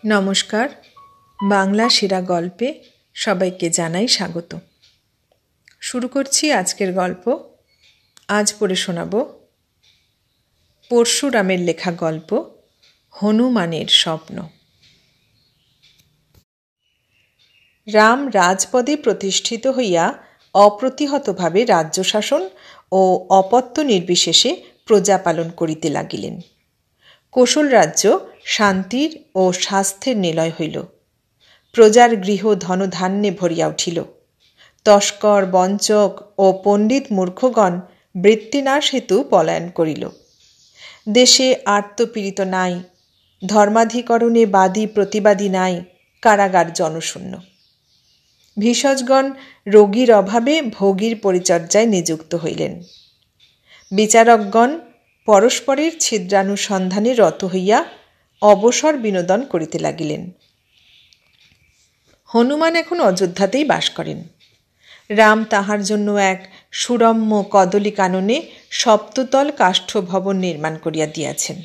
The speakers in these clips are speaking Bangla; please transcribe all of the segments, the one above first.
নমস্কার, বাংলা সেরা গল্পে সবাইকে জানাই স্বাগত। শুরু করছি আজকের গল্প। আজ পড়ে শোনাব পরশুরামের লেখা গল্প হনুমানের স্বপ্ন। রাম রাজপদে প্রতিষ্ঠিত হইয়া অপ্রতিহতভাবে রাজ্য শাসন ও অপত্য নির্বিশেষে প্রজা পালন করিতে লাগিলেন। কোশল রাজ্য শান্তির ও স্বাস্থ্যের নিলয় হইল। প্রজার গৃহ ধনধান্যে ভরিয়া উঠিল। তস্কর, বঞ্চক ও পণ্ডিত মূর্খগণ বৃত্তিনাশ হেতু পলায়ন করিল। দেশে আর্তপীড়িত নাই, ধর্মাধিকরণে বাদী প্রতিবাদী নাই, কারাগার জনশূন্য। ভীষজগণ রোগীর অভাবে ভোগীর পরিচর্যায় নিযুক্ত হইলেন। বিচারকগণ পরস্পরের ছিদ্রানুসন্ধানে রত হইয়া অবসর বিনোদন করিতে লাগিলেন। হনুমান এখন অযোধ্যাতেই বাস করেন। রাম তাহার জন্য এক সুরম্য কদলী কাননে সপ্ততল কাষ্ঠ ভবন নির্মাণ করিয়া দিয়াছেন।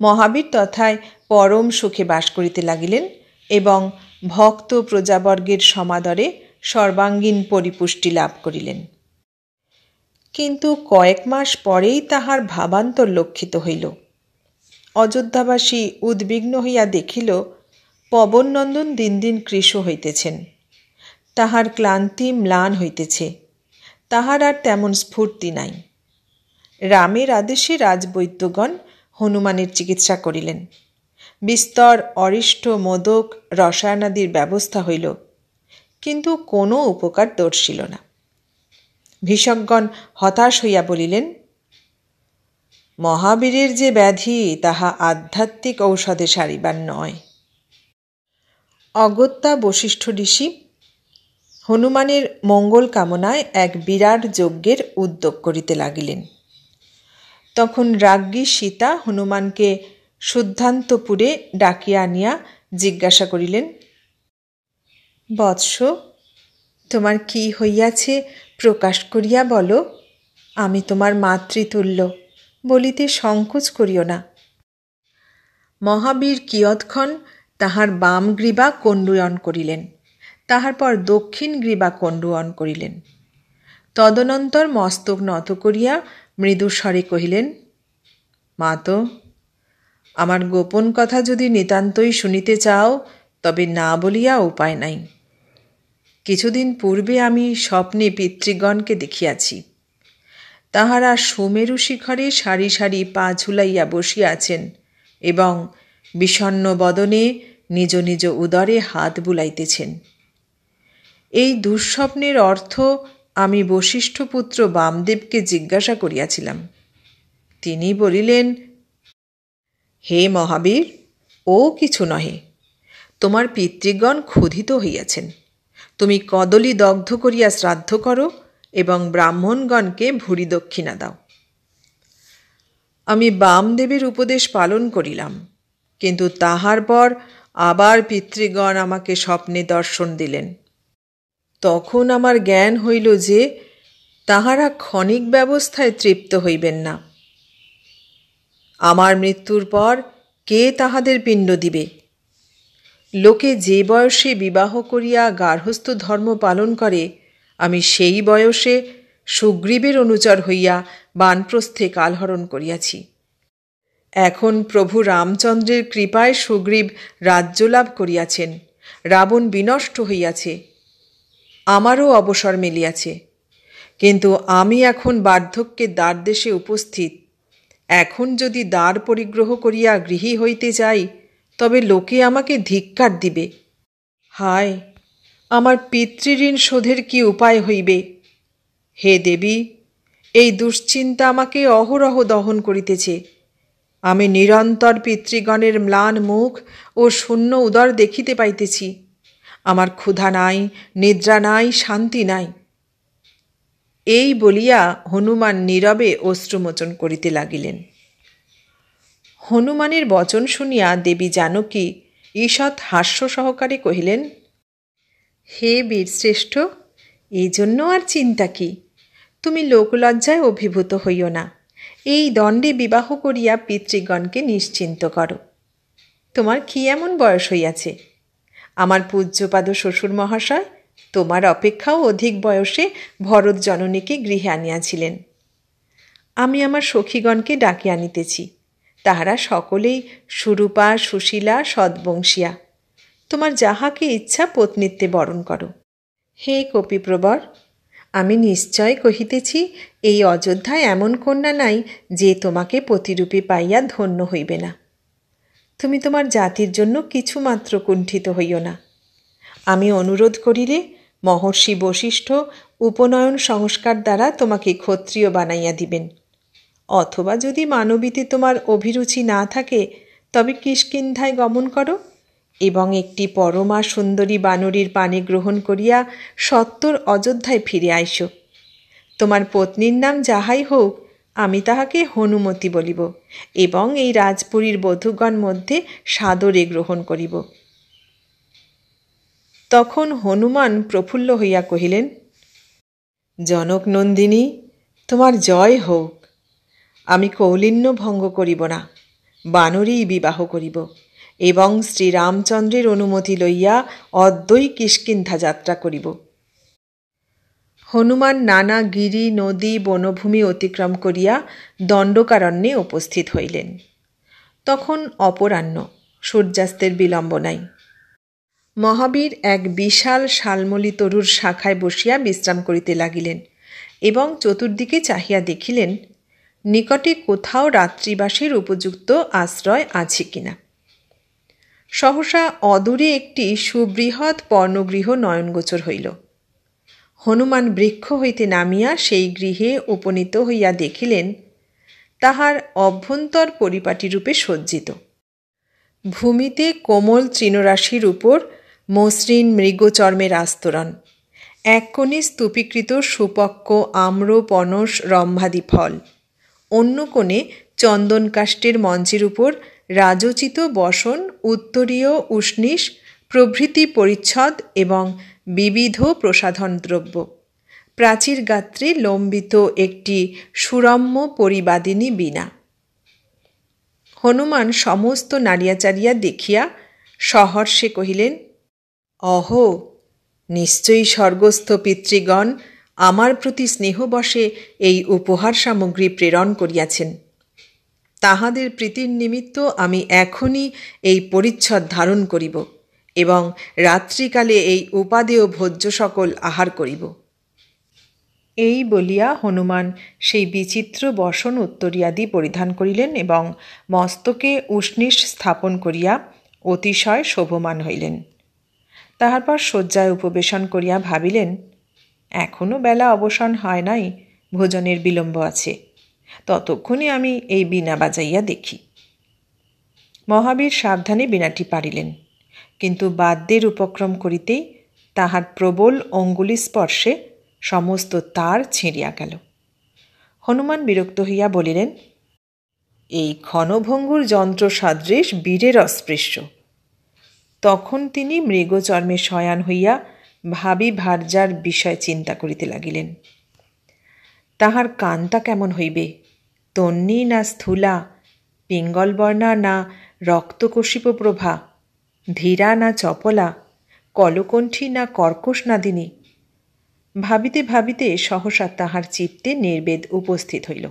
মহাবীর তথায় পরম সুখে বাস করিতে লাগিলেন এবং ভক্ত প্রজাবর্গের সমাদরে সর্বাঙ্গীন পরিপুষ্টি লাভ করিলেন। কিন্তু কয়েক মাস পরেই তাহার ভাবান্তর লক্ষিত হইল। অযোধ্যাবাসী উদ্বিগ্ন হইয়া দেখিল পবননন্দন দিন দিন কৃশ হইতেছেন। তাহার ক্লান্তি ম্লান হইতেছে, তাহার আর তেমন স্ফূর্তি নাই। রামের আদেশে রাজবৈদ্যগণ হনুমানের চিকিৎসা করিলেন। বিস্তর অরিষ্ট, মোদক, রসায়নাদির ব্যবস্থা হইল, কিন্তু কোনো উপকার দর্শিল না। ভীষকগণ হতাশ হইয়া বলিলেন, মহাবীরের যে ব্যাধি তাহা আধ্যাত্মিক ঔষধে সারিবার নয়। অগত্যা বশিষ্ঠ ঋষি হনুমানের মঙ্গল কামনায় এক বিরাট যজ্ঞের উদ্যোগ করিতে লাগিলেন। তখন রাজ্ঞী সীতা হনুমানকে শুদ্ধান্তপুরে ডাকিয়া আনিয়া জিজ্ঞাসা করিলেন, বৎস, তোমার কি হইয়াছে প্রকাশ করিয়া বলো। আমি তোমার মাতৃতুল্য, বলিতে সংকোচ করিও না। মহাবীর কিয়ৎক্ষণ তাহার বাম গ্রীবা কণ্ডুয়ন করিলেন, তাহার পর দক্ষিণ গ্রীবা কণ্ডুয়ন করিলেন। তদনন্তর মস্তক নত করিয়া মৃদুস্বরে কহিলেন, মাতো, আমার গোপন কথা যদি নিতান্তই শুনিতে চাও তবে না বলিয়া উপায় নাই। কিছুদিন পূর্বে আমি স্বপ্নে পিতৃগণকে দেখিয়াছি। তাহারা সুমেরু শিখরে সারি সারি পা ঝুলাইয়া বসিয়া আছেন এবং বিষণ্ণ বদনে নিজ নিজ উদরে হাত বুলাইতেছেন। এই দুঃস্বপ্নের অর্থ আমি বশিষ্ঠপুত্র বামদেবকে জিজ্ঞাসা করিয়াছিলাম। তিনি বলিলেন, হে মহাবীর, ও কিছু নহে। তোমার পিতৃগণ ক্ষুধিত হইয়াছেন। তুমি কদলী দগ্ধ করিয়া শ্রাদ্ধ করো এবং ব্রাহ্মণগণকে ভূরি দক্ষিণা দাও। আমি বামদেবের উপদেশ পালন করিলাম, কিন্তু তাহার পর আবার পিতৃগণ আমাকে স্বপ্নে দর্শন দিলেন। তখন আমার জ্ঞান হইল যে তাহারা ক্ষণিক ব্যবস্থায় তৃপ্ত হইবেন না। আমার মৃত্যুর পর কে তাহাদের পিণ্ড দিবে? লোকে যে বয়সে বিবাহ করিয়া গার্হস্থ্য ধর্ম পালন করে, আমি সেই বয়সে সুগ্রীবের অনুচর হইয়া বানপ্রস্থে কালহরণ করিয়াছি। এখন প্রভু রামচন্দ্রের কৃপায় সুগ্রীব রাজ্যলাভ করিয়াছেন, রাবণ বিনষ্ট হইয়াছে, আমারও অবসর মিলিয়াছে। কিন্তু আমি এখন বার্ধক্যের দ্বারদেশে উপস্থিত। এখন যদি দ্বার পরিগ্রহ করিয়া গৃহী হইতে যাই তবে লোকে আমাকে ধিক্কার দিবে। হায়, আমার পিতৃঋণ শোধের কি উপায় হইবে? হে দেবী, এই দুশ্চিন্তা আমাকে অহরহ দহন করিতেছে। আমি নিরন্তর পিতৃগণের ম্লান মুখ ও শূন্য উদর দেখিতে পাইতেছি। আমার ক্ষুধা নাই, নিদ্রা নাই, শান্তি নাই। এই বলিয়া হনুমান নীরবে অশ্রুমোচন করিতে লাগিলেন। হনুমানের বচন শুনিয়া দেবী জানকী ঈষৎ হাস্য সহকারে কহিলেন, হে বীরশ্রেষ্ঠ, এই জন্য আর চিন্তা কি? তুমি লোকলজ্জায় অভিভূত হইও না। এই দণ্ডে বিবাহ করিয়া পিতৃগণকে নিশ্চিন্ত করো। তোমার কি এমন বয়স হইয়াছে? আমার পূজ্যপাদ শ্বশুর মহাশয় তোমার অপেক্ষাও অধিক বয়সে ভরত জননীকে গৃহে আনিয়াছিলেন। আমি আমার সখীগণকে ডাকি আনিতেছি, তাহারা সকলেই সুরূপা, সুশীলা, সদ্বংশিয়া। তোমার যাহাকে ইচ্ছা পত্নীত্বে বরণ করো। হে কপিপ্রবর, আমি নিশ্চয় কহিতেছি, এই অযোধ্যায় এমন কন্যা নাই যে তোমাকে পতিরূপে পাইয়া ধন্য হইবে না। তুমি তোমার জাতির জন্য কিছুমাত্র কুণ্ঠিত হইও না। আমি অনুরোধ করিলে মহর্ষি বশিষ্ঠ উপনয়ন সংস্কার দ্বারা তোমাকে ক্ষত্রিয় বানাইয়া দিবেন। অথবা যদি মানবীতে তোমার অভিরুচি না থাকে, তবে কিষ্কিন্ধায় গমন করো এবং একটি পরমা সুন্দরী বানরীর পানে গ্রহণ করিয়া সত্বর অযোধ্যায় ফিরে আইসো। তোমার পত্নীর নাম যাহাই হোক, আমি তাহাকে হনুমতি বলিব এবং এই রাজপুরীর বধূগণ মধ্যে সাদরে গ্রহণ করিব। তখন হনুমান প্রফুল্ল হইয়া কহিলেন, জনক নন্দিনী, তোমার জয় হোক। আমি কৌলিন্য ভঙ্গ করিব না, বানরই বিবাহ করিব এবং শ্রীরামচন্দ্রের অনুমতি লইয়া অদ্যই কিষ্কিন্ধা যাত্রা করিব। হনুমান নানা গিরি, নদী, বনভূমি অতিক্রম করিয়া দণ্ডকারণ্যে উপস্থিত হইলেন। তখন অপরাহ্ন, সূর্যাস্তের বিলম্ব নাই। মহাবীর এক বিশাল শালমলি তরুর শাখায় বসিয়া বিশ্রাম করিতে লাগিলেন এবং চতুর্দিকে চাহিয়া দেখিলেন নিকটে কোথাও রাত্রিবাসের উপযুক্ত আশ্রয় আছে কিনা। সহসা অদূরে একটি সুবৃহৎ পর্ণগৃহ নয়নগোচর হইল। হনুমান বৃক্ষ হইতে নামিয়া সেই গৃহে উপনীত হইয়া দেখিলেন তাহার অভ্যন্তর পরিপাটিরূপে সজ্জিত। ভূমিতে কোমল তৃণরাশির উপর মসৃণ মৃগচর্মের আস্তরণ, এক কোণে স্তূপীকৃত সুপক্ক আম্র, পনস, রম্ভাদি ফল, অন্য কোণে চন্দনকাষ্ঠের মঞ্চের উপর রাজোচিত বসন, উত্তরীয়, উষ্ণিষ প্রভৃতি পরিচ্ছদ এবং বিবিধ প্রসাধন দ্রব্য, প্রাচীর গাত্রে লম্বিত একটি সুরম্য পরিবাদিনী বীণা। হনুমান সমস্ত নাড়িয়াচাড়িয়া দেখিয়া সহর্ষে কহিলেন, অহো, নিশ্চয়ই স্বর্গস্থ পিতৃগণ আমার প্রতি স্নেহবশে এই উপহার সামগ্রী প্রেরণ করিয়াছেন। তাহাদের প্রীতির নিমিত্ত আমি এখনই এই পরিচ্ছদ ধারণ করিব এবং রাত্রিকালে এই উপাদেয় ভোজ্য সকল আহার করিব। এই বলিয়া হনুমান সেই বিচিত্র বসন উত্তরিয়াদি পরিধান করিলেন এবং মস্তকে উষ্ণিষ স্থাপন করিয়া অতিশয় শোভমান হইলেন। তাহার পর শয্যায় উপবেশন করিয়া ভাবিলেন, এখনও বেলা অবসান হয় নাই, ভোজনের বিলম্ব আছে, ততক্ষণে আমি এই বীণা বাজাইয়া দেখি। মহাবীর সাবধানে বীণাটি পাড়িলেন, কিন্তু বাদ্যের উপক্রম করিতেই তাহার প্রবল অঙ্গুলি স্পর্শে সমস্ত তার ছিঁড়িয়া গেল। হনুমান বিরক্ত হইয়া বলিলেন, এই ক্ষণভঙ্গুর যন্ত্র সাদৃশ বীরের অস্পৃশ্য। তখন তিনি মৃগচর্মে শয়ান হইয়া ভাবি ভার্যার বিষয় চিন্তা করিতে লাগিলেন। তাহার কান্তা কেমন হইবে, তন্নী না স্থূলা, পিঙ্গলবর্ণা না রক্তকশিপ প্রভা, ধীরা না চপলা, কলকণ্ঠী না কর্কশ নাদিনী। ভাবিতে ভাবিতে সহসা তাহার চিত্তে নির্বেদ উপস্থিত হইল।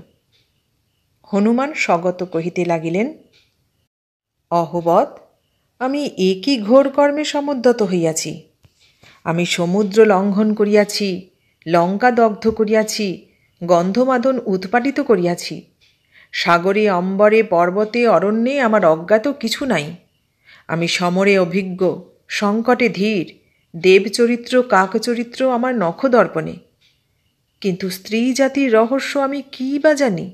হনুমান স্বগত কহিতে লাগিলেন, অহবৎ, আমি একই ঘোর কর্মে সমুদ্যত হইয়াছি। আমি সমুদ্র লঙ্ঘন করিয়াছি, লঙ্কা দগ্ধ করিয়াছি, গন্ধমাদন উৎপাটিত করিয়াছি। সাগরে, অম্বরে, পর্বতে, অরণ্যে আমার অজ্ঞাত কিছু নাই। আমি সমরে অভিজ্ঞ, সংকটে ধীর, দেবচরিত্র, কাকচরিত্র আমার নখদর্পণে। কিন্তু স্ত্রী জাতির রহস্য আমি কী বা জানি?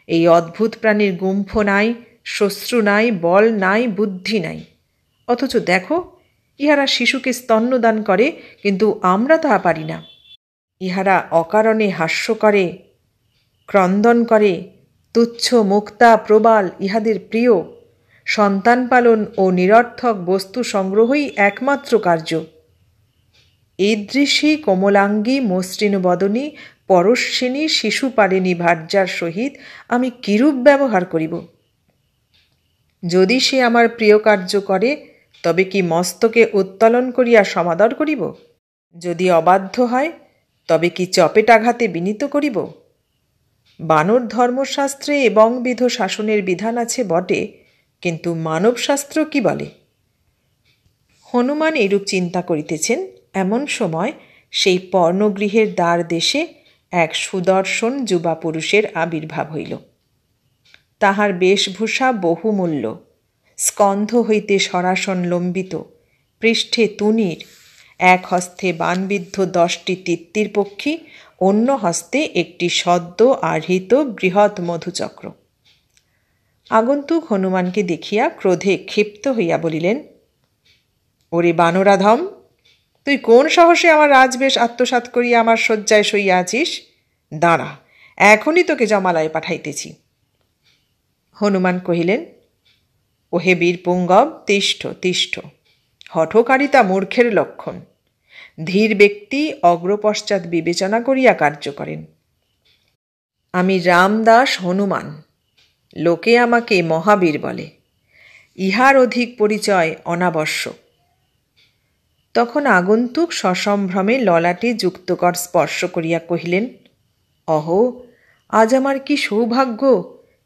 এই অদ্ভুত প্রাণীর গুম্ফ নাই, শ্মশ্রু নাই, বল নাই, বুদ্ধি নাই। অথচ দেখো, ইহারা শিশুকে স্তন্যদান করে, কিন্তু আমরা তাহা পারি না। ইহারা অকারণে হাস্য করে, ক্রন্দন করে, তুচ্ছ, মুক্তা, প্রবাল ইহাদের প্রিয়। সন্তান পালন ও নিরর্থক বস্তু সংগ্রহই একমাত্র কার্য। ঈদৃশী কোমলাঙ্গী মসৃণ বদনী পরশ্বিনী শিশুপালিনী ভার্যার সহিত আমি কিরূপ ব্যবহার করিব? যদি সে আমার প্রিয় কার্য করে, তবে কি মস্তকে উত্তোলন করিয়া সমাদর করিব? যদি অবাধ্য হয়, তবে কি চপেটাঘাতে বিনীত করিব? বানর ধর্মশাস্ত্রে এবং বিধ শাসনের বিধান আছে বটে, কিন্তু মানবশাস্ত্র কি বলে? হনুমান এরূপ চিন্তা করিতেছেন, এমন সময় সেই পর্ণগৃহের দ্বার দেশে এক সুদর্শন যুবা পুরুষের আবির্ভাব হইল। তাহার বেশভূষা বহুমূল্য, স্কন্ধ হইতে সরাসন লম্বিত, পৃষ্ঠে তুনির, এক হস্তে বাণবিদ্ধ 10টি তিত্তির পক্ষী, অন্য হস্তে একটি সদ্য আহৃত বৃহৎ মধুচক্র। আগন্তুক হনুমানকে দেখিয়া ক্রোধে ক্ষিপ্ত হইয়া বলিলেন, ওরে বানরাধম, তুই কোন সাহসে আমার রাজবেশ আত্মসাৎ করিয়া আমার শয্যায় শুইয়া আছিস? দাঁড়া, এখনই তোকে জমালয়ে পাঠাইতেছি। হনুমান কহিলেন, ওহে বীর পুঙ্গব, তিষ্ঠ তিষ্ঠ। হঠকারিতা মূর্খের লক্ষণ। ধীর ব্যক্তি অগ্রপশ্চাৎ বিবেচনা করিয়া কার্য করেন। আমি রামদাস হনুমান, লোকে আমাকে মহাবীর বলে। ইহার অধিক পরিচয় অনাবশ্যক। তখন আগন্তুক সসম্ভ্রমে ললাটে যুক্তকর স্পর্শ করিয়া কহিলেন, অহো, আজ আমার কি সৌভাগ্য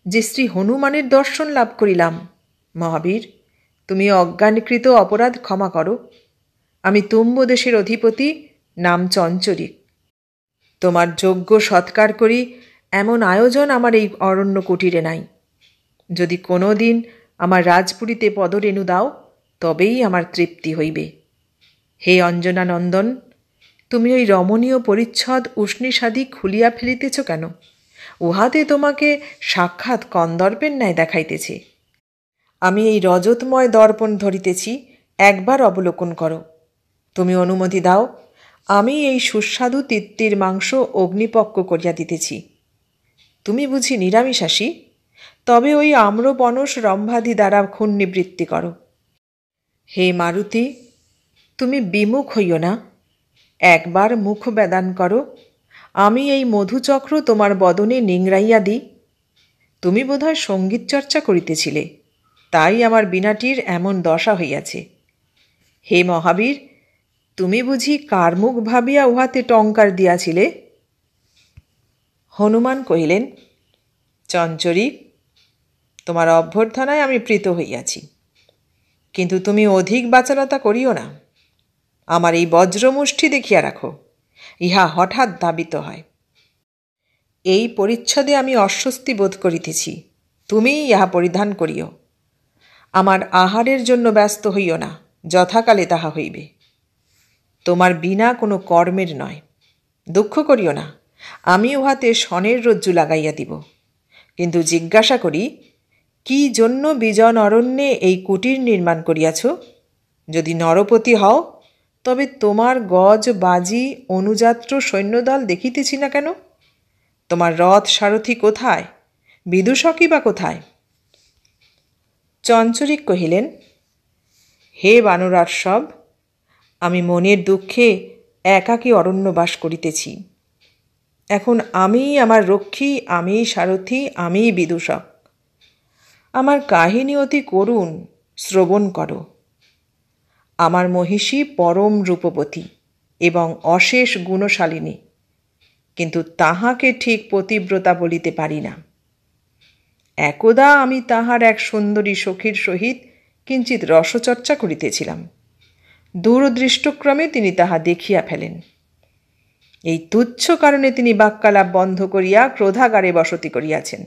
যে শ্রী হনুমানের দর্শন লাভ করিলাম। মহাবীর, তুমি অজ্ঞানকৃত অপরাধ ক্ষমা করো। আমি তুম্বদেশের অধিপতি, নাম চঞ্চরিক। তোমার যোগ্য সৎকার করি এমন আয়োজন আমার এই অরণ্য কুটিরে নাই। যদি কোনো দিন আমার রাজপুরীতে পদরেণু দাও, তবেই আমার তৃপ্তি হইবে। হে অঞ্জনানন্দন, তুমি ওই রমণীয় পরিচ্ছদ উষ্ণীষাদি খুলিয়া ফেলিতেছ কেন? উহাতে তোমাকে সাক্ষাৎ কন্দর্পের ন্যায় দেখাইতেছে। আমি এই রজতময় দর্পণ ধরিতেছি, একবার অবলোকন করো। তুমি অনুমতি দাও, আমি এই সুস্বাদু তিত্তির মাংস অগ্নিপক্ক করিয়া দিতেছি। তুমি বুঝি নিরামিষাসী? তবে ওই আম্রপনস রম্ভাদি দ্বারা খুন নিবৃত্তি করো। হে মারুতি, তুমি বিমুখ হইও না, একবার মুখ বেদান করো। আমি এই মধুচক্র তোমার বদনে নিংড়াইয়া দিই। তুমি বোধহয় সঙ্গীত চর্চা করিতেছিলে, তাই আমার বীণাটির এমন দশা হইয়াছে। হে মহাবীর, তুমি বুঝি কার মুখ ভাবিয়া উহাতে টঙ্কার দিয়াছিলে? হনুমান কহিলেন, চঞ্চরিক, তোমার অভ্যর্থনায় আমি প্রীত হইয়াছি, কিন্তু তুমি অধিক বাচালতা করিও না। আমার এই বজ্রমুষ্টি দেখিয়া রাখো, ইহা হঠাৎ ধাবিত হয়। এই পরিচ্ছদে আমি অস্বস্তি বোধ করিতেছি, তুমিই ইহা পরিধান করিও। আমার আহারের জন্য ব্যস্ত হইও না, যথাকালে তাহা হইবে। তোমার বিনা কোনো কর্মের নয়, দুঃখ করিও না, আমি উহাতে শনের রজ্জু লাগাইয়া দিব। কিন্তু জিজ্ঞাসা করি, কি জন্য বিজন অরণ্যে এই কুটির নির্মাণ করিয়াছ? যদি নরপতি হও, তবে তোমার গজ বাজি অনুযাত্র সৈন্যদল দেখিতেছি না কেন? তোমার রথ সারথি কোথায়? বিদূষকই বা কোথায়? চঞ্চরিক কহিলেন, হে বানরার্ষভ, আমি মনের দুঃখে একাকী অরণ্যবাস করিতেছি। এখন আমিই আমার রক্ষী, আমিই সারথি, আমিই বিদূষক। আমার কাহিনী অতি করুণ, শ্রবণ করো। আমার মহিষী পরম রূপবতী এবং অশেষ গুণশালিনী, কিন্তু তাহাকে ঠিক পতিব্রতা বলিতে পারি না। একদা আমি তাহার এক সুন্দরী সখীর সহিত কিঞ্চিৎ রসচর্চা করিতেছিলাম। দূরদৃষ্টক্রমে তিনি তাহা দেখিয়া ফেলেন। এই তুচ্ছ কারণে তিনি বাক্যালাপ বন্ধ করিয়া ক্রোধাগারে বসতি করিয়াছেন।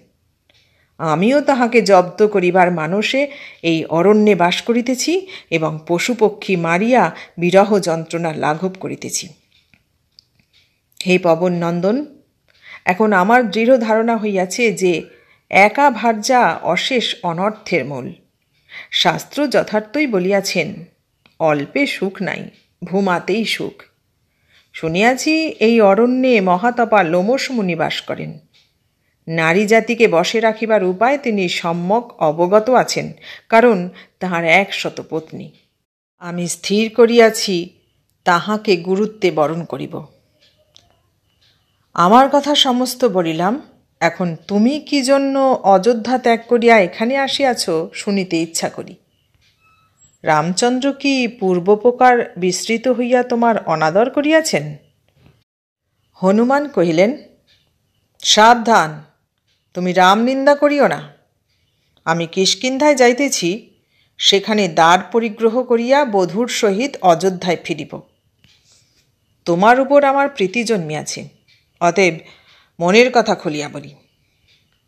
আমিও তাহাকে জব্দ করিবার মানসে এই অরণ্যে বাস করিতেছি এবং পশুপক্ষী মারিয়া বিরহ যন্ত্রণা লাঘব করিতেছি। হে পবন নন্দন, এখন আমার দৃঢ় ধারণা হইয়াছে যে একা ভার্যা অশেষ অনর্থের মূল। শাস্ত্র যথার্থই বলিয়াছেন, অল্পে সুখ নাই, ভূমাতেই সুখ। শুনিয়াছি এই অরণ্যে মহাতপা লোমশ মুনি বাস করেন। নারী জাতিকে বশে রাখিবার উপায় তিনি সম্যক অবগত আছেন, কারণ তাহার 100 পত্নী। আমি স্থির করিয়াছি তাহাকে গুরুত্বে বরণ করিব। আমার কথা সমস্ত বলিলাম, এখন তুমি কি জন্য অযোধ্যা ত্যাগ করিয়া এখানে আসিয়াছ শুনিতে ইচ্ছা করি। রামচন্দ্র কি পূর্বোপকার বিস্মৃত হইয়া তোমার অনাদর করিয়াছেন? হনুমান কহিলেন, সাবধান, তুমি রাম নিন্দা করিও না। আমি কিষ্কিন্ধায় যাইতেছি, সেখানে দ্বার পরিগ্রহ করিয়া বধূর সহিত অযোধ্যায় ফিরিব। তোমার উপর আমার প্রীতি জন্মিয়াছে, অতএব মনের কথা খুলিয়া বলি।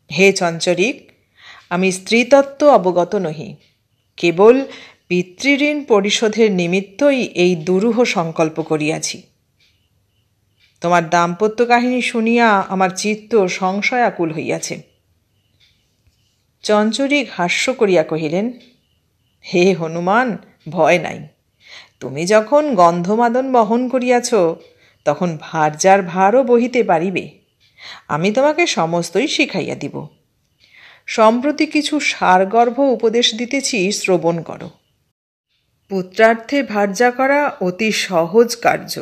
হে চঞ্চরিক, আমি স্ত্রীতত্ত্ব অবগত নহি, কেবল পিতৃঋণ পরিশোধের নিমিত্তই এই দুরূহ সংকল্প করিয়াছি। তোমার দাম্পত্য কাহিনী শুনিয়া আমার চিত্ত সংশয়াকুল হইয়াছে। চঞ্চরিক হাস্য করিয়া কহিলেন, হে হনুমান, ভয় নাই। তুমি যখন গন্ধমাদন বহন করিয়াছ, তখন ভার্যার ভারও বহিতে পারিবে। আমি তোমাকে সমস্তই শিখাইয়া দিব। সম্প্রতি কিছু সারগর্ভ উপদেশ দিতেছি, শ্রবণ করো। পুত্রার্থে ভার্যা করা অতি সহজ কার্য,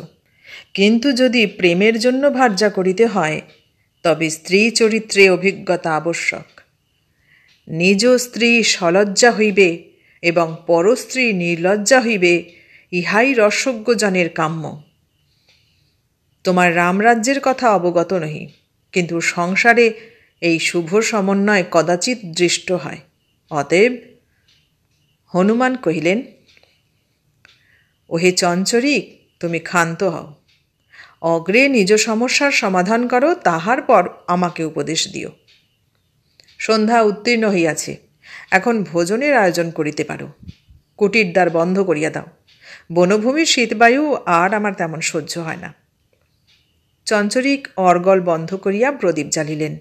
কিন্তু যদি প্রেমের জন্য ভার্যা করিতে হয়, তবে স্ত্রী চরিত্রে অভিজ্ঞতা আবশ্যক। নিজ স্ত্রী সলজ্জা হইবে এবং পরস্ত্রী নির্লজ্জা হইবে, ইহাই রসজ্ঞজনের কাম্য। তোমার রামরাজ্যের কথা অবগত নহি, কিন্তু সংসারে এই শুভ সমন্বয় কদাচিৎ দৃষ্ট হয়। অতএব হনুমান কহিলেন, ওহে চঞ্চরিক, তুমি ক্ষান্ত হও। অগ্রে নিজ সমস্যার সমাধান করো, তাহার পর আমাকে উপদেশ দিও। সন্ধ্যা উত্তীর্ণ হইয়াছে, এখন ভোজনের আয়োজন করিতে পারো। কুটির দ্বার বন্ধ করিয়া দাও। বনভূমির শীতবায়ু আর আমার তেমন সহ্য হয় না। চঞ্চরিক অর্গল বন্ধ করিয়া প্রদীপ জ্বালিলেন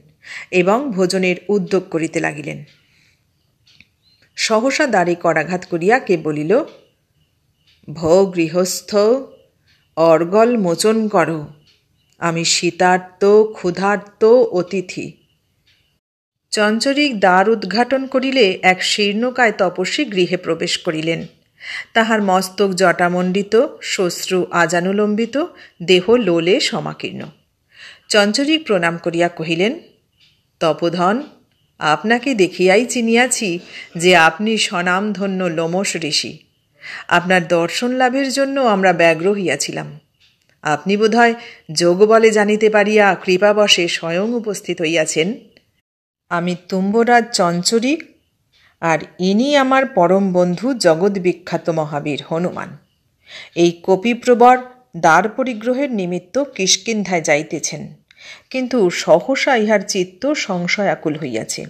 এবং ভোজনের উদ্যোগ করিতে লাগিলেন। সহসা দ্বারে করাঘাত করিয়া কে বলিল, ভো গৃহস্থ, অর্গল মোচন করো, আমি শীতার্ত ক্ষুধার্ত অতিথি। চঞ্চরিক দ্বার উদ্ঘাটন করিলে এক শীর্ণকায় তপস্বী গৃহে প্রবেশ করিলেন। তাহার মস্তক জটামণ্ডিত, শ্বশ্রু আজানুলম্বিত, দেহ লোলে সমাকীর্ণ। চঞ্চরিক প্রণাম করিয়া কহিলেন, তপোধন, আপনাকে দেখিয়াই চিনিয়াছি যে আপনি স্বনামধন্য লোমশ ঋষি। আপনার দর্শন লাভের জন্য আমরা ব্যগ্র হইয়াছিলাম। আপনি বোধহয় যোগবলে জানিতে পারিয়া কৃপাবশে স্বয়ং উপস্থিত হইয়াছেন। আমি তুম্বরাজ চঞ্চরিক, আর ইনি আমার পরম বন্ধু জগৎ বিখ্যাত মহাবীর হনুমান। এই কপিপ্রবর দ্বার পরিগ্রহের নিমিত্ত কিষ্কিন্ধায় যাইতেছেন, কিন্তু সহসা ইহার চিত্ত সংশয়াকুল হইয়াছে।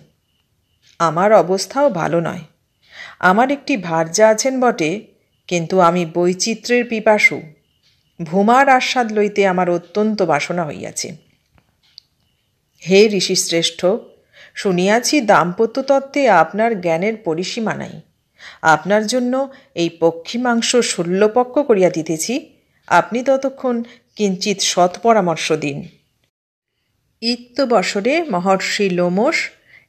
আমার অবস্থাও ভালো নয়। আমার একটি ভার্যা আছেন বটে, কিন্তু আমি বৈচিত্র্যের পিপাসু। ভূমার আস্বাদ লইতে আমার অত্যন্ত বাসনা হইয়াছে। হে ঋষিশ্রেষ্ঠ, শুনিয়াছি দাম্পত্য তত্ত্বে আপনার জ্ঞানের পরিসীমা নাই। আপনার জন্য এই পক্ষী মাংস শল্যপক্ষ করিয়া দিতেছি, আপনি ততক্ষণ কিঞ্চিৎ সৎ পরামর্শ দিন। ইত্যবসরে মহর্ষি লোমশ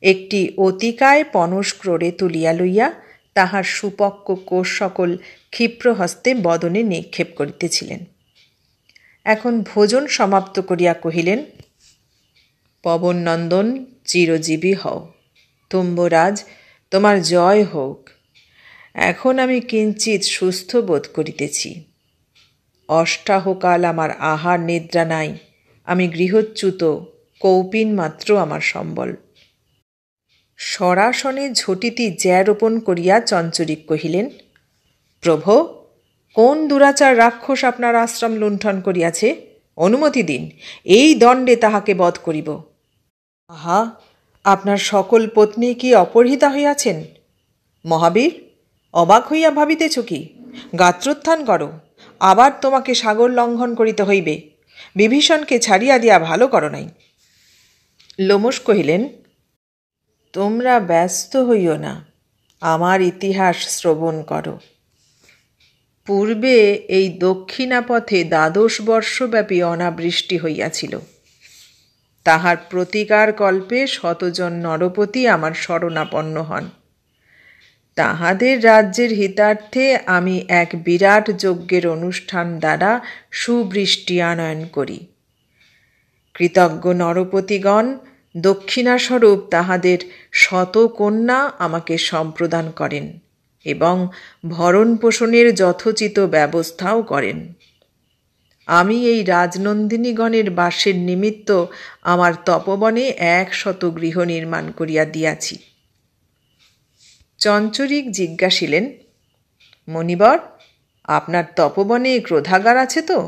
একটি অতিকায় পনস ক্রোড়ে তুলিয়া লইয়া তাহার সুপক্ক কোষ সকল ক্ষিপ্রহস্তে বদনে নিক্ষেপ করিতেছিলেন। এখন ভোজন সমাপ্ত করিয়া কহিলেন, পবননন্দন, চিরজীবী হও। তুম্বরাজ, তোমার জয় হোক। এখন আমি কিঞ্চিৎ সুস্থ বোধ করিতেছি। অষ্টাহকাল আমার আহার নিদ্রা নাই। আমি গৃহচ্যুত, কৌপিন মাত্র আমার সম্বল। সরাসনে ঝটিতি জ্যা রোপণ করিয়া চঞ্চরিক কহিলেন, প্রভো, কোন দুরাচার রাক্ষস আপনার আশ্রম লুণ্ঠন করিয়াছে? অনুমতি দিন, এই দণ্ডে তাহাকে বধ করিব। আহা, আপনার সকল পত্নী কি অপহৃতা হইয়াছেন? মহাবীর, অবাক হইয়া ভাবিতেছ কি? গাত্রোত্থান করো, আবার তোমাকে সাগর লঙ্ঘন করিতে হইবে। বিভীষণকে ছাড়িয়া দিয়া ভালো করো নাই। লোমশ কহিলেন, তোমরা ব্যস্ত হইও না, আমার ইতিহাস শ্রবণ করো। পূর্বে এই দক্ষিণাপথে ১২ বর্ষব্যাপী অনাবৃষ্টি হইয়াছিল। তাহার প্রতিকার কল্পে শতজন নরপতি আমার শরণাপন্ন হন। তাহাদের রাজ্যের হিতার্থে আমি এক বিরাট যজ্ঞের অনুষ্ঠান দ্বারা সুবৃষ্টি আনয়ন করি। কৃতজ্ঞ নরপতিগণ দক্ষিণাস্বরূপ তাহাদের শতকন্যা আমাকে সম্প্রদান করেন এবং ভরণ পোষণের যথোচিত ব্যবস্থাও করেন। আমি এই রাজনন্দিনীগণের বাসের নিমিত্ত আমার তপবনে 100 গৃহ নির্মাণ করিয়া দিয়াছি। চঞ্চরিক জিজ্ঞাসিলেন, মণিবর, আপনার তপবনে ক্রোধাগার আছে তো?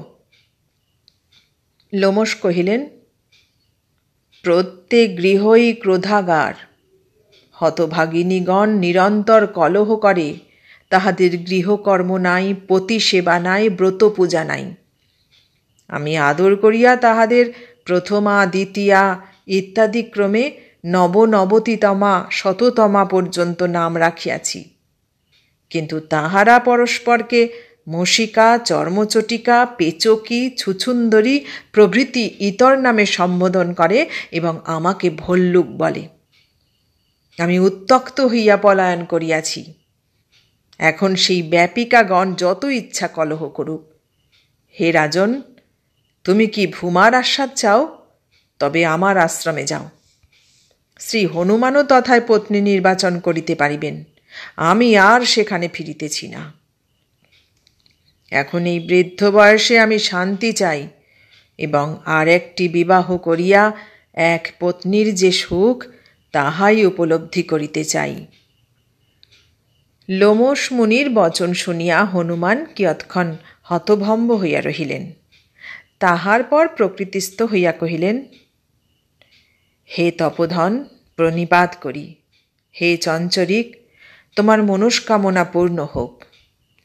লোমশ কহিলেন, প্রত্যেক গৃহই ক্রোধাগার। হতভাগিনীগণ নিরন্তর কলহ করে, তাহাদের গৃহকর্ম নাই, পতি সেবা নাই, ব্রত পূজা নাই। আমি আদর করিয়া তাহাদের প্রথমা, দ্বিতীয়া ইত্যাদি ক্রমে নবনবতিতমা, শততমা পর্যন্ত নাম রাখিয়াছি। কিন্তু তাহারা পরস্পরকে মশিকা, চর্মচটিকা, পেচকি, ছুছুন্দরী প্রভৃতি ইতর নামে সম্বোধন করে এবং আমাকে ভল্লুক বলে। আমি উত্ত্যক্ত হইয়া পলায়ন করিয়াছি। এখন সেই ব্যাপিকাগণ যত ইচ্ছা কলহ করুক। হে রাজন, তুমি কি ভূমার আস্বাদ চাও? তবে আমার আশ্রমে যাও। শ্রী হনুমানও তথায় পত্নী নির্বাচন করিতে পারিবেন। আমি আর সেখানে ফিরিতেছি না। এখন এই বৃদ্ধ বয়সে আমি শান্তি চাই এবং আর একটি বিবাহ করিয়া এক পত্নীর যে সুখ, তাহাই উপলব্ধি করিতে চাই। লোমশ মুনির বচন শুনিয়া হনুমান কিয়ৎক্ষণ হতভম্ব হইয়া রহিলেন। তাহার পর প্রকৃতিস্থ হইয়া কহিলেন, হে তপোধন, প্রণিপাত করি। হে চঞ্চরিক, তোমার মনস্কামনা পূর্ণ হোক।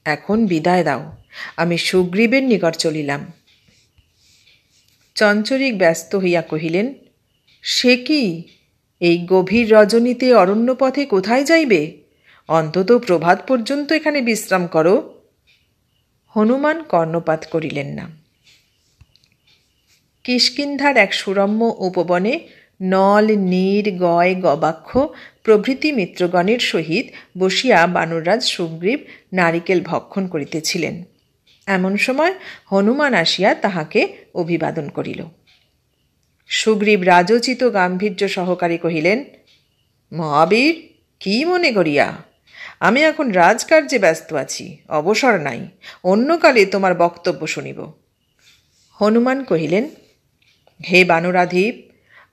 এখন বিদায় দাও, আমি সুগ্রীবের নিকট চলিলাম। চঞ্চরিক ব্যস্ত হইয়া কহিলেন, সে কি, এই গভীর রজনীতে অরণ্যপথে কোথায় যাইবে? অন্তত প্রভাত পর্যন্ত এখানে বিশ্রাম করো। হনুমান কর্ণপাত করিলেন না। কিষ্কিন্ধার এক সুরম্য উপবনে নল, নীর, গয়, গবাক্ষ প্রভৃতি মিত্রগণের সহিত বসিয়া বানররাজ সুগ্রীব নারিকেল ভক্ষণ করিতেছিলেন। এমন সময় হনুমান আসিয়া তাহাকে অভিবাদন করিল। সুগ্রীব রাজোচিত গাম্ভীর্য সহকারে কহিলেন, মহাবীর, কি মনে করিয়া? আমি এখন রাজকার্যে ব্যস্ত আছি, অবসর নাই। অন্যকালে তোমার বক্তব্য শুনিব। হনুমান কহিলেন, হে বানরাধীপ,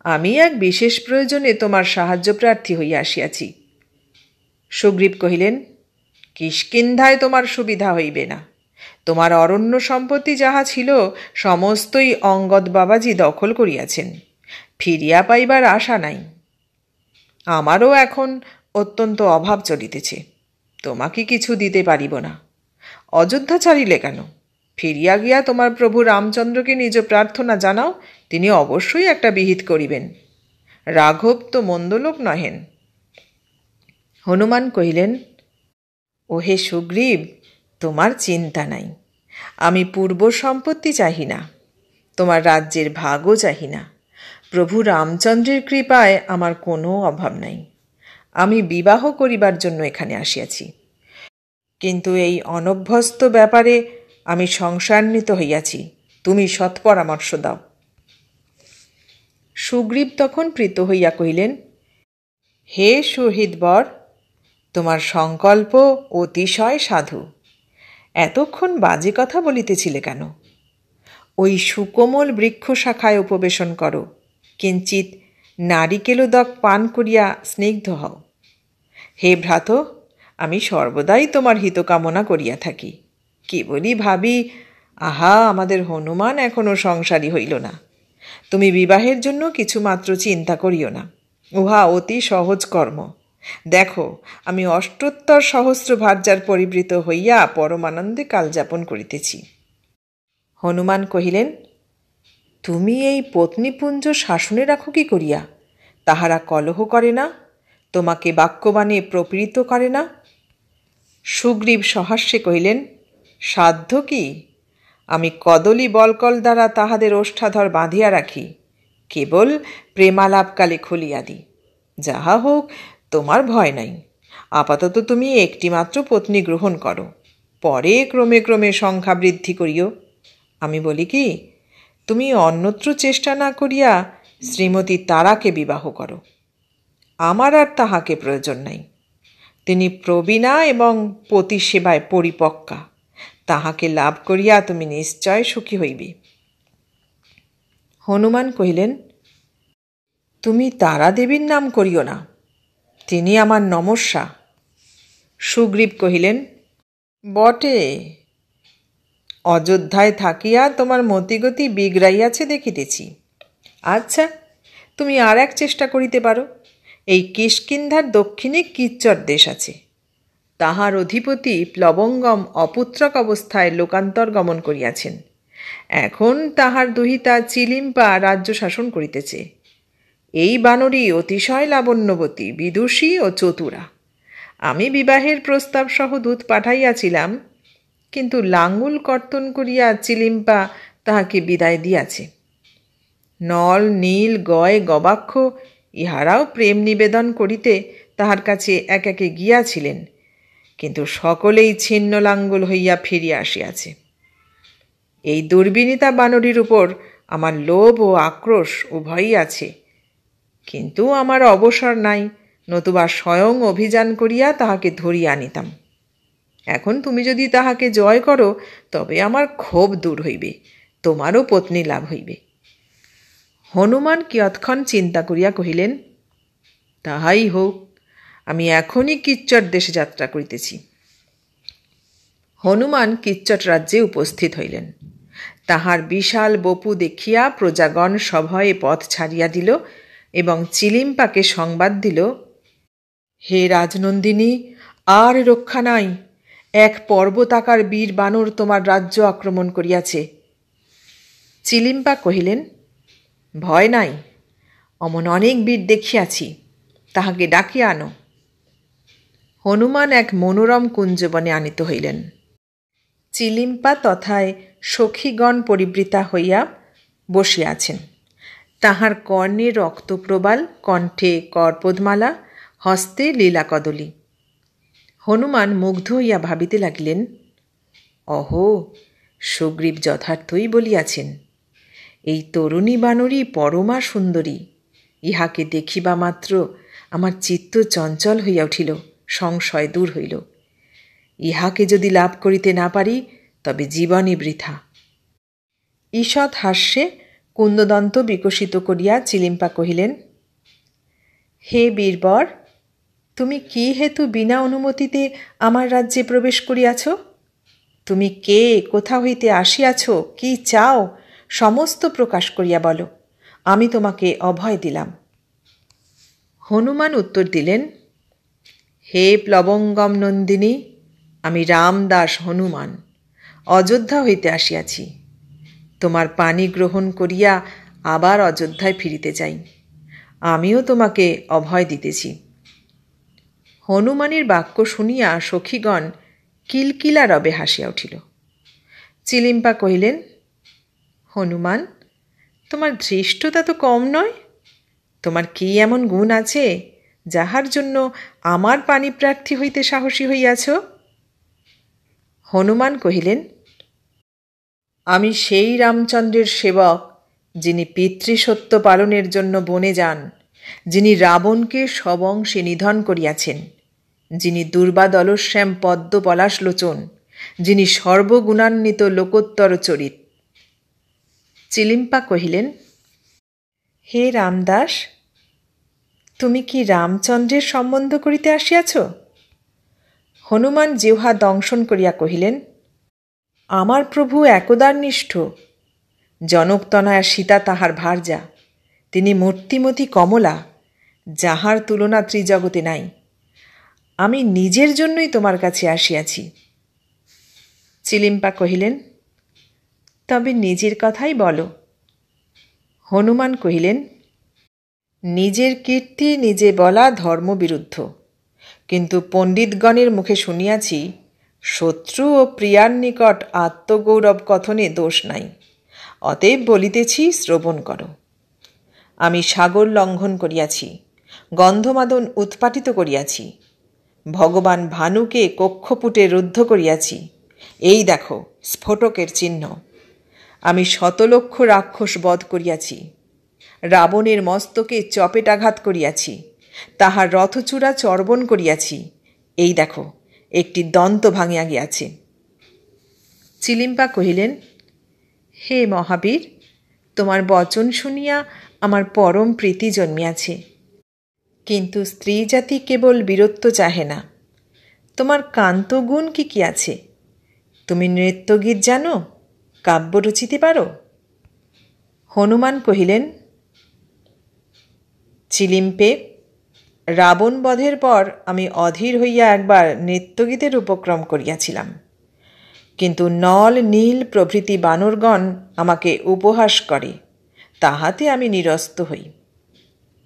আমি এক বিশেষ প্রয়োজনে তোমার সাহায্য প্রার্থী হইয়া আসিয়াছি। সুগ্রীব কহিলেন, কিষ্কিন্ধায় তোমার সুবিধা হইবে না। তোমার অরণ্য সম্পত্তি যাহা ছিল সমস্তই অঙ্গদ বাবাজি দখল করিয়াছেন। ফিরিয়া পাইবার আশা নাই। আমারও এখন অত্যন্ত অভাব চলিতেছে। তোমাকে কিছু দিতে পারিব না। অযোধ্যা ছাড়িলে কেন? ফিরিয়া গিয়া তোমার প্রভু রামচন্দ্রকে নিজ প্রার্থনা জানাও, তিনি অবশ্যই একটা বিহিত করিবেন। রাঘব তো মন্দ লোক নহেন। হনুমান কহিলেন, ওহে সুগ্রীব, তোমার চিন্তা নাই। আমি পূর্ব সম্পত্তি চাহি না, তোমার রাজ্যের ভাগও চাহি না। প্রভু রামচন্দ্রের কৃপায় আমার কোনো অভাব নাই। আমি বিবাহ করিবার জন্য এখানে আসিয়াছি, কিন্তু এই অনভ্যস্ত ব্যাপারে আমি সংশয়ান্বিত হইয়াছি। তুমি সৎপরামর্শ দাও। সুগ্রীব তখন প্রীত হইয়া কহিলেন, হে সুহৃদবর, তোমার সংকল্প অতিশয় সাধু। এতক্ষণ বাজে কথা বলিতেছিলে কেন? ওই সুকোমল বৃক্ষ শাখায় উপবেশন করো, কিঞ্চিত নারিকেলোদক পান করিয়া স্নিগ্ধ হও। হে ভ্রাত, আমি সর্বদাই তোমার হিতকামনা করিয়া থাকি। কেবলই ভাবি, আহা, আমাদের হনুমান এখনও সংসারী হইল না। তুমি বিবাহের জন্য কিছুমাত্র চিন্তা করিও না, উহা অতি সহজ কর্ম। দেখো, আমি ৭৮ সহস্র ভার্যার পরিবৃত হইয়া পরমানন্দে কালযাপন করিতেছি। হনুমান কহিলেন, তুমি এই পত্নীপুঞ্জ শাসনে রাখো কি করিয়া? তাহারা কলহ করে না? তোমাকে বাক্যবাণে প্রপীড়িত করে না? সুগ্রীব সহাস্যে কহিলেন, সাধ্য কি? আমি কদলী বলকল দ্বারা তাহাদের ওষ্ঠাধর বাঁধিয়া রাখি, কেবল প্রেমালাপকালে খুলিয়া দিই। যাহা হোক, তোমার ভয় নাই। আপাতত তুমি একটিমাত্র পত্নী গ্রহণ করো, পরে ক্রমে ক্রমে সংখ্যা বৃদ্ধি করিও। আমি বলি কি, তুমি অন্যত্র চেষ্টা না করিয়া শ্রীমতী তারাকে বিবাহ করো। আমার আর তাহাকে প্রয়োজন নাই। তিনি প্রবীণা এবং পতি সেবায় পরিপক্কা। তাহাকে লাভ করিয়া তুমি নিশ্চয় সুখী হইবে। হনুমান কহিলেন, তুমি তারা দেবীর নাম করিও না, তিনি আমার নমস্যা। সুগ্রীব কহিলেন, বটে, অযোধ্যায় থাকিয়া তোমার মতিগতি বিগড়াইয়াছে দেখিতেছি। আচ্ছা, তুমি আর এক চেষ্টা করিতে পারো। এই কিষ্কিন্ধার দক্ষিণে কিচ্চর দেশ আছে। তাহার অধিপতি প্লবঙ্গম অপুত্রক অবস্থায় লোকান্তর গমন করিয়াছেন। এখন তাহার দুহিতা চিলিম্পা রাজ্য শাসন করিতেছে। এই বানরী অতিশয় লাবণ্যবতী, বিদুষী ও চতুরা। আমি বিবাহের প্রস্তাব সহ দূত পাঠাইয়াছিলাম, কিন্তু লাঙ্গুল কর্তন করিয়া চিলিম্পা তাহাকে বিদায় দিয়াছে। নল, নীল, গয়, গবাক্ষ ইহারাও প্রেম নিবেদন করিতে তাহার কাছে এক একে গিয়াছিলেন, কিন্তু সকলেই ছিন্ন লাঙ্গুল হইয়া ফিরিয়া আসিয়াছে। এই দুর্বিনীতা বানরীর উপর আমার লোভ ও আক্রোশ উভয়ই আছে, কিন্তু আমার অবসর নাই, নতুবা স্বয়ং অভিযান করিয়া তাহাকে ধরিয়া আনিতাম। এখন তুমি যদি তাহাকে জয় করো, তবে আমার ক্ষোভ দূর হইবে, তোমারও পত্নী লাভ হইবে। হনুমান কিয়ৎক্ষণ চিন্তা করিয়া কহিলেন, তাহাই হোক, আমি এখনই কিচ্চর দেশে যাত্রা করিতেছি। হনুমান কিচ্চট রাজ্যে উপস্থিত হইলেন। তাহার বিশাল বপু দেখিয়া প্রজাগণ সভয়ে পথ ছাড়িয়া দিল এবং চিলিম্পাকে সংবাদ দিল, হে রাজনন্দিনী, আর রক্ষা নাই। এক পর্বতাকার বীর বানর তোমার রাজ্য আক্রমণ করিয়াছে। চিলিম্পা কহিলেন, ভয় নাই, অমন অনেক বীর দেখিয়াছি, তাহাকে ডাকিয়া আনো। হনুমান এক মনোরম কুঞ্জবনে আনিত হইলেন। চিলিম্পা তথায় সখীগণ পরিবৃতা হইয়া বসিয়াছেন। তাহার কর্ণে রক্তপ্রবাল, কণ্ঠে করপদমালা, হস্তে লীলাকদলী। হনুমান মুগ্ধ হইয়া ভাবিতে লাগিলেন, অহো, সুগ্রীব যথার্থই বলিয়াছেন। এই তরুণী বানরী পরমা সুন্দরী। ইহাকে দেখিবা মাত্র আমার চিত্ত চঞ্চল হইয়া উঠিল, সংশয় দূর হইল। ইহাকে যদি লাভ করিতে না পারি, তবে জীবনই বৃথা। ঈষৎ হাস্যে কুন্দদন্ত বিকশিত করিয়া চিলিম্পা কহিলেন, হে বীরবর, তুমি কি হেতু বিনা অনুমতিতে আমার রাজ্যে প্রবেশ করিয়াছ? তুমি কে, কোথা হইতে আসিয়াছ, কি চাও, সমস্ত প্রকাশ করিয়া বলো, আমি তোমাকে অভয় দিলাম। হনুমান উত্তর দিলেন, হে প্লবঙ্গম নন্দিনী, আমি রামদাস হনুমান অযোধ্যা হইতে আসিয়াছি। তোমার পানি গ্রহণ করিয়া আবার অযোধ্যায় ফিরিতে চাই। আমিও তোমাকে অভয় দিতেছি। হনুমানের বাক্য শুনিয়া সখীগণ কিলকিলা রবে হাসিয়া উঠিল। চিলিম্পা কহিলেন, হনুমান, তোমার ধৃষ্টতা তো কম নয়। তোমার কি এমন গুণ আছে, যাহার জন্য আমার পাণিপ্রার্থী হইতে সাহসী হইয়াছ? হনুমান কহিলেন, আমি সেই রামচন্দ্রের সেবক, যিনি পিতৃসত্য পালনের জন্য বনে যান, যিনি রাবণকে সবংশে নিধন করিয়াছেন, যিনি দুর্বাদলশ্যাম পদ্ম পলাশলোচন, যিনি সর্বগুণান্বিত লোকোত্তর চরিত। চিলিম্পা কহিলেন, হে রামদাস, তুমি কি রামচন্দ্রের সম্বন্ধ করিতে আসিয়াছ? হনুমান জিহ্বা দংশন করিয়া কহিলেন, আমার প্রভু একদারনিষ্ঠ। জনকতনয়া সীতা তাহার ভার্যা। তিনি মূর্তিমতী কমলা, যাহার তুলনা ত্রিজগতে নাই। আমি নিজের জন্যই তোমার কাছে আসিয়াছি। চিলিম্পা কহিলেন, তবে নিজের কথাই বলো। হনুমান কহিলেন, নিজের কীর্তি নিজে বলা ধর্মবিরুদ্ধ, কিন্তু পণ্ডিতগণের মুখে শুনিয়াছি, শত্রু ও প্রিয়ার নিকট আত্মগৌরব কথনে দোষ নাই। অতএব বলিতেছি, শ্রবণ করো। আমি সাগর লঙ্ঘন করিয়াছি, গন্ধমাদন উৎপাটিত করিয়াছি, ভগবান ভানুকে কক্ষপুটে রুদ্ধ করিয়াছি। এই দেখো স্ফোটকের চিহ্ন। আমি 100 লক্ষ রাক্ষস বধ করিয়াছি। রাবণের মস্তকে চপেটাঘাত করিয়াছি, তাহার রথচূড়া চর্বণ করিয়াছি। এই দেখো, একটি দন্ত ভাঙিয়া গিয়াছে। চিলিম্পা কহিলেন, হে মহাবীর, তোমার বচন শুনিয়া আমার পরম প্রীতি জন্মিয়াছে। কিন্তু স্ত্রী জাতি কেবল বীরত্ব চাহে না। তোমার কান্তগুণ কি কি আছে? তুমি নৃত্যগীত জানো? কাব্য রচিতে পারো? হনুমান কহিলেন, চিলিম্পে, রাবণ বধের পর আমি অধীর হইয়া একবার নৃত্যগীতের উপক্রম করিয়াছিলাম, কিন্তু নল নীল প্রভৃতি বানরগণ আমাকে উপহাস করে, তাহাতে আমি নিরস্ত হই।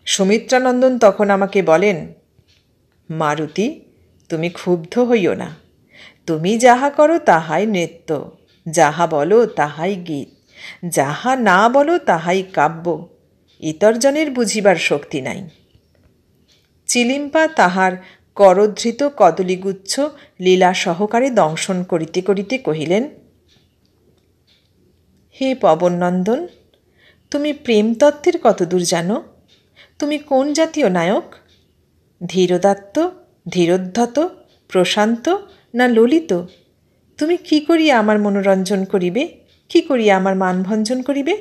সুমিত্রানন্দন তখন আমাকে বলেন, মারুতি, তুমি ক্ষুব্ধ হইও না। তুমি যাহা করো তাহাই নৃত্য, যাহা বলো তাহাই গীত, যাহা না বলো তাহাই কাব্য। ইতরজনের বুঝিবার শক্তি নাই। চিলিম্পা তাহার করধৃত কদলীগুচ্ছ লীলা সহকারে দংশন করিতে করিতে কহিলেন, হে পবননন্দন, তুমি প্রেমতত্ত্বের কতদূর জানো? তুমি কোন জাতীয় নায়ক? ধীরোদাত্ত, ধীরোদ্ধত, প্রশান্ত না ললিত? তুমি কি করিয়া আমার মনোরঞ্জন করিবে? কি করিয়া আমার মানভঞ্জন করিবে?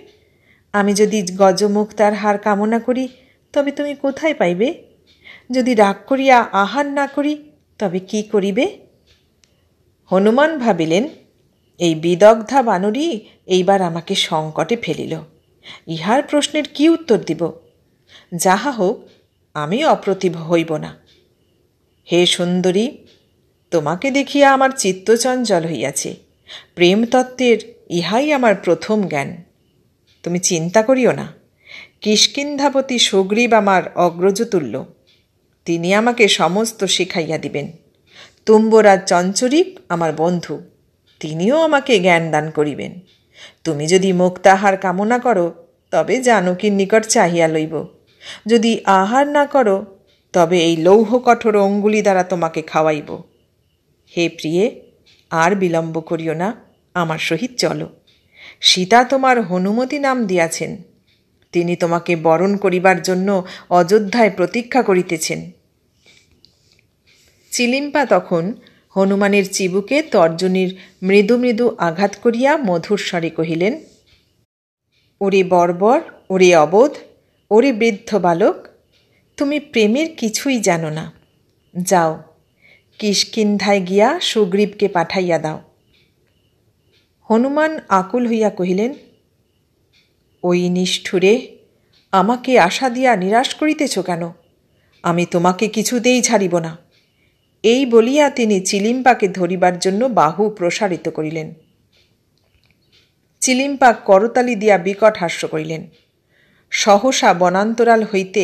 আমি যদি গজমুক্তার হার কামনা করি, তবে তুমি কোথায় পাইবে? যদি রাগ করিয়া আহার না করি, তবে কি করিবে? হনুমান ভাবিলেন, এই বিদগ্ধা বানরী এইবার আমাকে সংকটে ফেলিল। ইহার প্রশ্নের কি উত্তর দিব? যাহা হোক, আমি অপ্রতিভ হইব না। হে সুন্দরী, তোমাকে দেখিয়া আমার চিত্তচঞ্চল হইয়াছে। প্রেমতত্ত্বের ইহাই আমার প্রথম জ্ঞান। তুমি চিন্তা করিও না। কিষ্কিন্ধাপতি সুগ্রীব আমার অগ্রজতুল্য, তিনি আমাকে সমস্ত শিখাইয়া দিবেন। তুম্বরাজ চঞ্চরিক আমার বন্ধু, তিনিও আমাকে জ্ঞান দান করিবেন। তুমি যদি মুক্তাহার কামনা করো, তবে জানকীর নিকট চাহিয়া লইব। যদি আহার না করো, তবে এই লৌহ কঠোর অঙ্গুলি দ্বারা তোমাকে খাওয়াইব। হে প্রিয়ে, আর বিলম্ব করিও না, আমার সহিত চলো। সীতা তোমার হনুমতি নাম দিয়াছেন। তিনি তোমাকে বরণ করিবার জন্য অযোধ্যায় প্রতীক্ষা করিতেছেন। চিলিম্পা তখন হনুমানের চিবুকে তর্জনীর মৃদু মৃদু আঘাত করিয়া মধুর স্বরে কহিলেন, ওরে বর্বর, ওরে অবোধ, ওরে বৃদ্ধ বালক, তুমি প্রেমের কিছুই জানো না। যাও, কিষ্কিন্ধায় গিয়া সুগ্রীবকে পাঠাইয়া দাও। হনুমান আকুল হইয়া কহিলেন, ওই নিষ্ঠুরে, আমাকে আশা দিয়া নিরাশ করিতেছ কেন? আমি তোমাকে কিছুতেই ছাড়িব না। এই বলিয়া তিনি চিলিম্পাকে ধরিবার জন্য বাহু প্রসারিত করিলেন। চিলিম্পা করতালি দিয়া বিকট হাস্য করিলেন। সহসা বনান্তরাল হইতে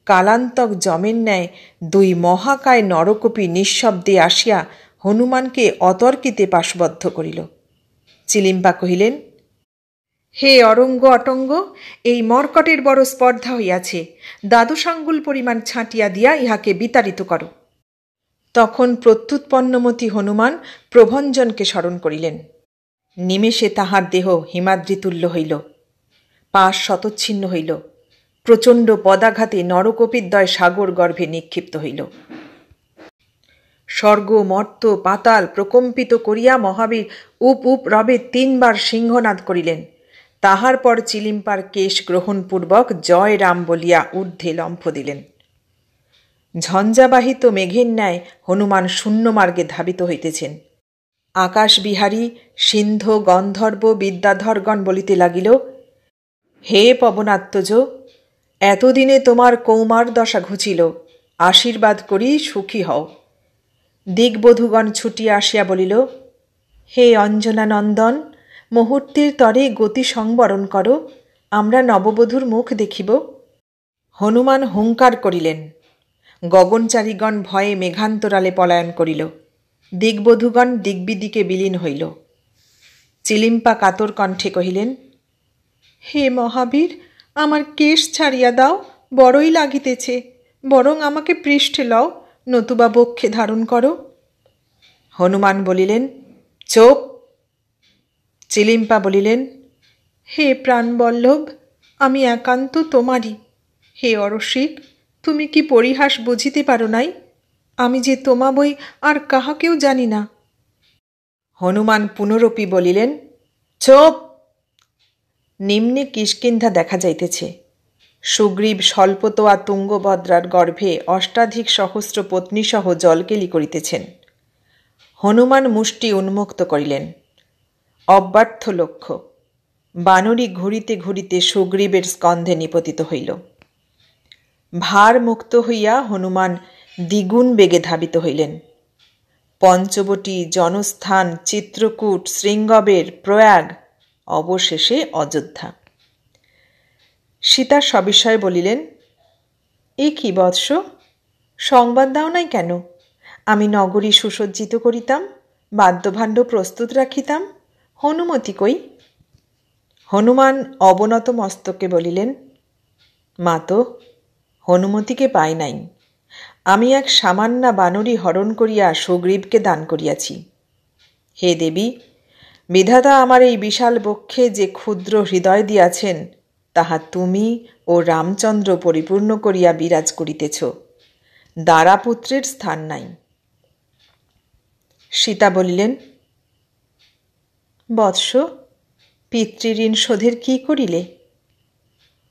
কালান্তক যমের ন্যায় দুই মহাকায় নরকপি নিঃশব্দে আসিয়া হনুমানকে অতর্কিতে পাশবদ্ধ করিল। চিলিম্পা কহিলেন, হে অরঙ্গ অটঙ্গ, এই মর্কটের বড় স্পর্ধা হইয়াছে। দ্বাদশাঙ্গুল পরিমাণ ছাঁটিয়া দিয়া ইহাকে বিতাড়িত করো। তখন প্রত্যুৎপন্নমতি হনুমান প্রভঞ্জনকে স্মরণ করিলেন। নিমেষে তাহার দেহ হিমাদ্রিতুল্য হইল, পাশ শতচ্ছিন্ন হইল। প্রচণ্ড পদাঘাতে নরকপিদ্বয় সাগর গর্ভে নিক্ষিপ্ত হইল। স্বর্গ, মর্ত, পাতাল প্রকম্পিত করিয়া মহাবীর উপ উপ রবে 3 বার সিংহনাদ করিলেন। তাহার পর চিলিম্পার কেশ গ্রহণপূর্বক জয় রাম বলিয়া ঊর্ধ্বে লম্ফ দিলেন। ঝঞ্ঝাবাহিত মেঘের ন্যায় হনুমান শূন্য মার্গে ধাবিত হইতেছেন। আকাশবিহারী সিন্ধ গন্ধর্ব বিদ্যাধরগণ বলিতে লাগিল, হে পবনাত্মজ, এতদিনে তোমার কৌমার দশা ঘুচিল, আশীর্বাদ করি সুখী হও। দিগ্বধূগণ ছুটিয়া আসিয়া বলিল, হে অঞ্জনানন্দন, মুহূর্তের তরে গতি সংবরণ করো, আমরা নববধূর মুখ দেখিব। হনুমান হুঙ্কার করিলেন। গগনচারীগণ ভয়ে মেঘান্তরালে পলায়ন করিল। দিগ্বধূগণ দিগ্বিদিকে বিলীন হইল। চিলিম্পা কাতর কণ্ঠে কহিলেন, হে মহাবীর, আমার কেশ ছাড়িয়া দাও, বড়ই লাগিতেছে। বরং আমাকে পৃষ্ঠে লও, নতুবা বক্ষে ধারণ করো। হনুমান বলিলেন, চোপ। চিলিম্পা বলিলেন, হে প্রাণবল্লভ, আমি একান্ত তোমারই। হে অরসিক, তুমি কি পরিহাস বুঝিতে পারো নাই? আমি যে তোমা বই আর কাহাকেও জানি না। হনুমান পুনরপি বলিলেন, চোপ! নিম্নে কিষ্কিন্ধা দেখা যাইতেছে। সুগ্রীব স্বল্পতোয়া তুঙ্গভদ্রার গর্ভে অষ্টাধিক সহস্র পত্নীসহ জলকেলি করিতেছেন। হনুমান মুষ্টি উন্মুক্ত করিলেন। অব্যর্থ লক্ষ্য। বানরী ঘুরিতে ঘুরিতে সুগ্রীবের স্কন্ধে নিপতিত হইল। ভার মুক্ত হইয়া হনুমান দ্বিগুণ বেগে ধাবিত হইলেন। পঞ্চবটী, জনস্থান, চিত্রকূট, শৃঙ্গবের, প্রয়াগ, অবশেষে অযোধ্যা। সীতা সবিষয়ে বলিলেন, এ কি বৎস, সংবাদ দাও নাই কেন? আমি নগরী সুসজ্জিত করিতাম, বাদ্যভাণ্ড প্রস্তুত রাখিতাম। হনুমতি কই? হনুমান অবনত মস্তকে বলিলেন, মাতো, হনুমতিকে পাই নাই। আমি এক সামান্যা বানরী হরণ করিয়া সুগ্রীবকে দান করিয়াছি। হে দেবী, বিধাতা আমার এই বিশাল বক্ষে যে ক্ষুদ্র হৃদয় দিয়াছেন, তাহা তুমি ও রামচন্দ্র পরিপূর্ণ করিয়া বিরাজ করিতেছ। দারাপুত্রের স্থান নাই। সীতা বলিলেন, বৎস, পিতৃঋণ শোধের কি করিলে?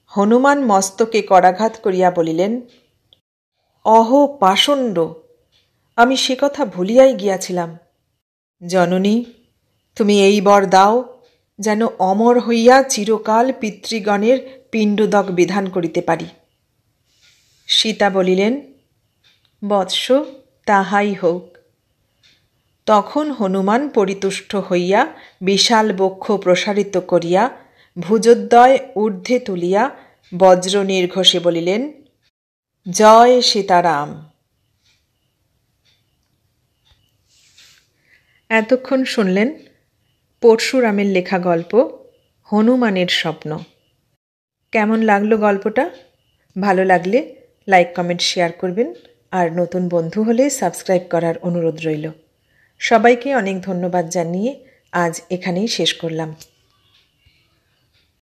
হনুমান মস্তকে করাঘাত করিয়া বলিলেন, অহ পাষণ্ড, আমি সে কথা ভুলিয়াই গিয়াছিলাম। জননী, তুমি এই বর দাও যেন অমর হইয়া চিরকাল পিতৃগণের পিণ্ডোদক বিধান করিতে পারি। সীতা বলিলেন, বৎস, তাহাই হোক। তখন হনুমান পরিতুষ্ট হইয়া বিশাল বক্ষ প্রসারিত করিয়া ভুজোদ্দয় ঊর্ধ্বে তুলিয়া বজ্র নির্ঘোষে বলিলেন, জয় সীতারাম। এতক্ষণ শুনলেন পরশুরামের লেখা গল্প হনুমানের স্বপ্ন। কেমন লাগলো গল্পটা? ভালো লাগলে লাইক, কমেন্ট, শেয়ার করবেন। আর নতুন বন্ধু হলে সাবস্ক্রাইব করার অনুরোধ রইল। সবাইকে অনেক ধন্যবাদ জানিয়ে আজ এখানেই শেষ করলাম।